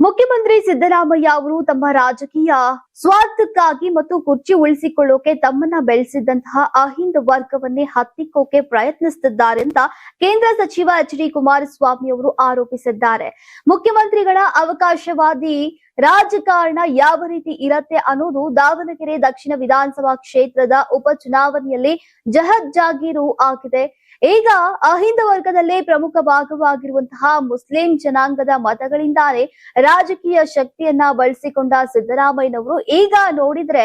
ಮುಖ್ಯಮಂತ್ರಿ ಸಿದ್ದರಾಮಯ್ಯ ಅವರು ತಮ್ಮ ರಾಜಕೀಯ ಸ್ವಾರ್ಥಕ್ಕಾಗಿ ಮತ್ತು ಕುರ್ಚಿ ಉಳಿಸಿಕೊಳ್ಳೋಕೆ ತಮ್ಮನ್ನ ಬೆಳೆಸಿದಂತಹ ಅಹಿಂದ ವರ್ಗವನ್ನೇ ಹತ್ತಿಕ್ಕೋಕೆ ಪ್ರಯತ್ನಿಸುತ್ತಿದ್ದಾರೆ ಅಂತ ಕೇಂದ್ರ ಸಚಿವ ಎಚ್.ಡಿ. ಕುಮಾರಸ್ವಾಮಿ ಅವರು ಆರೋಪಿಸಿದ್ದಾರೆ. ಮುಖ್ಯಮಂತ್ರಿಗಳ ಅವಕಾಶವಾದಿ ರಾಜಕಾರಣ ಯಾವ ರೀತಿ ಇರತ್ತೆ ಅನ್ನೋದು ದಾವಣಗೆರೆ ದಕ್ಷಿಣ ವಿಧಾನಸಭಾ ಕ್ಷೇತ್ರದ ಉಪಚುನಾವಣೆಯಲ್ಲಿ ಜಹಜ್ಜಾಗೀರು ಆಗಿದೆ. ಈಗ ಅಹಿಂದ ವರ್ಗದಲ್ಲೇ ಪ್ರಮುಖ ಭಾಗವಾಗಿರುವಂತಹ ಮುಸ್ಲಿಂ ಜನಾಂಗದ ಮತಗಳಿಂದಾನೇ ರಾಜಕೀಯ ಶಕ್ತಿಯನ್ನ ಬಳಸಿಕೊಂಡ ಸಿದ್ದರಾಮಯ್ಯನವರು ಈಗ ನೋಡಿದ್ರೆ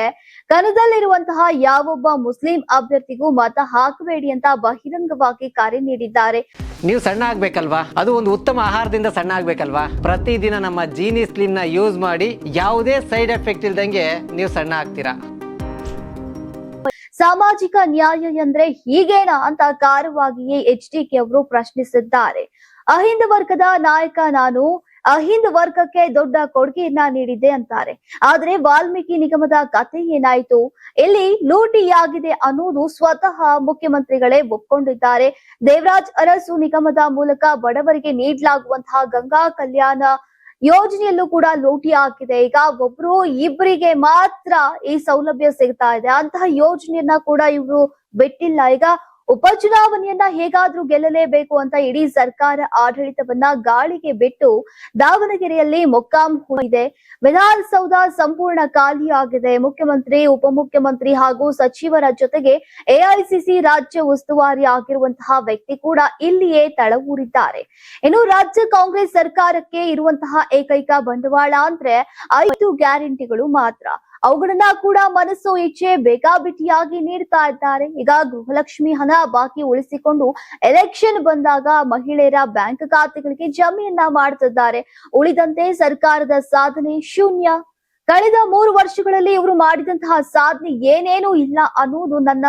ಕಣದಲ್ಲಿರುವಂತಹ ಯಾವೊಬ್ಬ ಮುಸ್ಲಿಂ ಅಭ್ಯರ್ಥಿಗೂ ಮತ ಹಾಕಬೇಡಿ ಅಂತ ಬಹಿರಂಗವಾಗಿ ಕರೆ ನೀಡಿದ್ದಾರೆ. ನೀವು ಸಣ್ಣ ಆಗ್ಬೇಕಲ್ವಾ? ಅದು ಒಂದು ಉತ್ತಮ ಆಹಾರದಿಂದ ಸಣ್ಣ ಆಗ್ಬೇಕಲ್ವಾ? ಪ್ರತಿದಿನ ನಮ್ಮ ಜೀನಿ ಸ್ಲಿಮ್ ನ ಯೂಸ್ ಮಾಡಿ ಯಾವುದೇ ಸೈಡ್ ಎಫೆಕ್ಟ್ ಇಲ್ದಂಗೆ ನೀವು ಸಣ್ಣ ಆಗ್ತೀರಾ. ಸಾಮಾಜಿಕ ನ್ಯಾಯ ಎಂದ್ರೆ ಹೀಗೇನಾ ಅಂತ ಖಾರವಾಗಿಯೇ ಎಚ್.ಡಿ.ಕೆ ಅವರು ಪ್ರಶ್ನಿಸಿದ್ದಾರೆ. ಅಹಿಂದ ವರ್ಗದ ನಾಯಕ ನಾನು, ಅಹಿಂದ ವರ್ಗಕ್ಕೆ ದೊಡ್ಡ ಕೊಡುಗೆಯನ್ನ ನೀಡಿದ್ದೆ ಅಂತಾರೆ. ಆದ್ರೆ ವಾಲ್ಮೀಕಿ ನಿಗಮದ ಕಥೆ ಏನಾಯ್ತು? ಇಲ್ಲಿ ಲೂಟಿಯಾಗಿದೆ ಅನ್ನೋದು ಸ್ವತಃ ಮುಖ್ಯಮಂತ್ರಿಗಳೇ ಒಪ್ಕೊಂಡಿದ್ದಾರೆ. ದೇವರಾಜ್ ಅರಸು ನಿಗಮದ ಮೂಲಕ ಬಡವರಿಗೆ ನೀಡಲಾಗುವಂತಹ ಗಂಗಾ ಕಲ್ಯಾಣ ಯೋಜನೆಯಲ್ಲೂ ಕೂಡ ಲೂಟಿ ಆಗಿದೆ. ಈಗ ಒಬ್ರು ಇಬ್ಬರಿಗೆ ಮಾತ್ರ ಈ ಸೌಲಭ್ಯ ಸಿಗ್ತಾ ಇದೆ. ಅಂತಹ ಯೋಜನೆಯನ್ನ ಕೂಡ ಇವರು ಬಿಟ್ಟಿಲ್ಲ. ಈಗ ಉಪಚುನಾವಣೆಯನ್ನ ಹೇಗಾದ್ರೂ ಗೆಲ್ಲಲೇಬೇಕು ಅಂತ ಇಡೀ ಸರ್ಕಾರ ಆಡಳಿತವನ್ನ ಗಾಳಿಗೆ ಬಿಟ್ಟು ದಾವಣಗೆರೆಯಲ್ಲಿ ಮೊಕ್ಕಾಂ ಹೂಡಿದೆ. ವಿಧಾನಸೌಧ ಸಂಪೂರ್ಣ ಖಾಲಿಯಾಗಿದೆ. ಮುಖ್ಯಮಂತ್ರಿ, ಉಪಮುಖ್ಯಮಂತ್ರಿ ಹಾಗೂ ಸಚಿವರ ಜೊತೆಗೆ ಎಐಸಿಸಿ ರಾಜ್ಯ ಉಸ್ತುವಾರಿ ಆಗಿರುವಂತಹ ವ್ಯಕ್ತಿ ಕೂಡ ಇಲ್ಲಿಯೇ ತಳವೂರಿದ್ದಾರೆ. ಇನ್ನು ರಾಜ್ಯ ಕಾಂಗ್ರೆಸ್ ಸರ್ಕಾರಕ್ಕೆ ಇರುವಂತಹ ಏಕೈಕ ಬಂಡವಾಳ ಅಂದ್ರೆ 5 ಗ್ಯಾರಂಟಿಗಳು ಮಾತ್ರ. ಅವುಗಳನ್ನ ಕೂಡ ಮನಸ್ಸು ಇಚ್ಛೆ ಬೇಕಾಬಿಟ್ಟಿಯಾಗಿ ನೀಡ್ತಾ ಇದ್ದಾರೆ. ಈಗ ಗೃಹಲಕ್ಷ್ಮಿ ಹಣ ಬಾಕಿ ಉಳಿಸಿಕೊಂಡು ಎಲೆಕ್ಷನ್ ಬಂದಾಗ ಮಹಿಳೆಯರ ಬ್ಯಾಂಕ್ ಖಾತೆಗಳಿಗೆ ಜಮೆಯನ್ನ ಮಾಡ್ತಿದ್ದಾರೆ. ಉಳಿದಂತೆ ಸರ್ಕಾರದ ಸಾಧನೆ ಶೂನ್ಯ. ಕಳೆದ 3 ವರ್ಷಗಳಲ್ಲಿ ಇವರು ಮಾಡಿದಂತಹ ಸಾಧನೆ ಏನೇನೂ ಇಲ್ಲ ಅನ್ನೋದು ನನ್ನ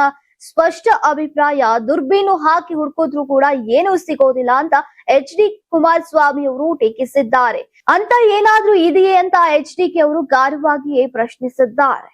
ಸ್ಪಷ್ಟ ಅಭಿಪ್ರಾಯ. ದುರ್ಬೀನು ಹಾಕಿ ಹುಡುಕಿದ್ರು ಕೂಡ ಏನೂ ಸಿಗೋದಿಲ್ಲ ಅಂತ ಎಚ್.ಡಿ. ಕುಮಾರಸ್ವಾಮಿ ಅವರು ಟೀಕಿಸಿದ್ದಾರೆ. ಅಂತ ಏನಾದ್ರೂ ಇದೆಯೇ ಅಂತ ಎಚ್.ಡಿ.ಕೆ ಅವರು ಖಾರವಾಗಿಯೇ ಪ್ರಶ್ನಿಸಿದ್ದಾರೆ.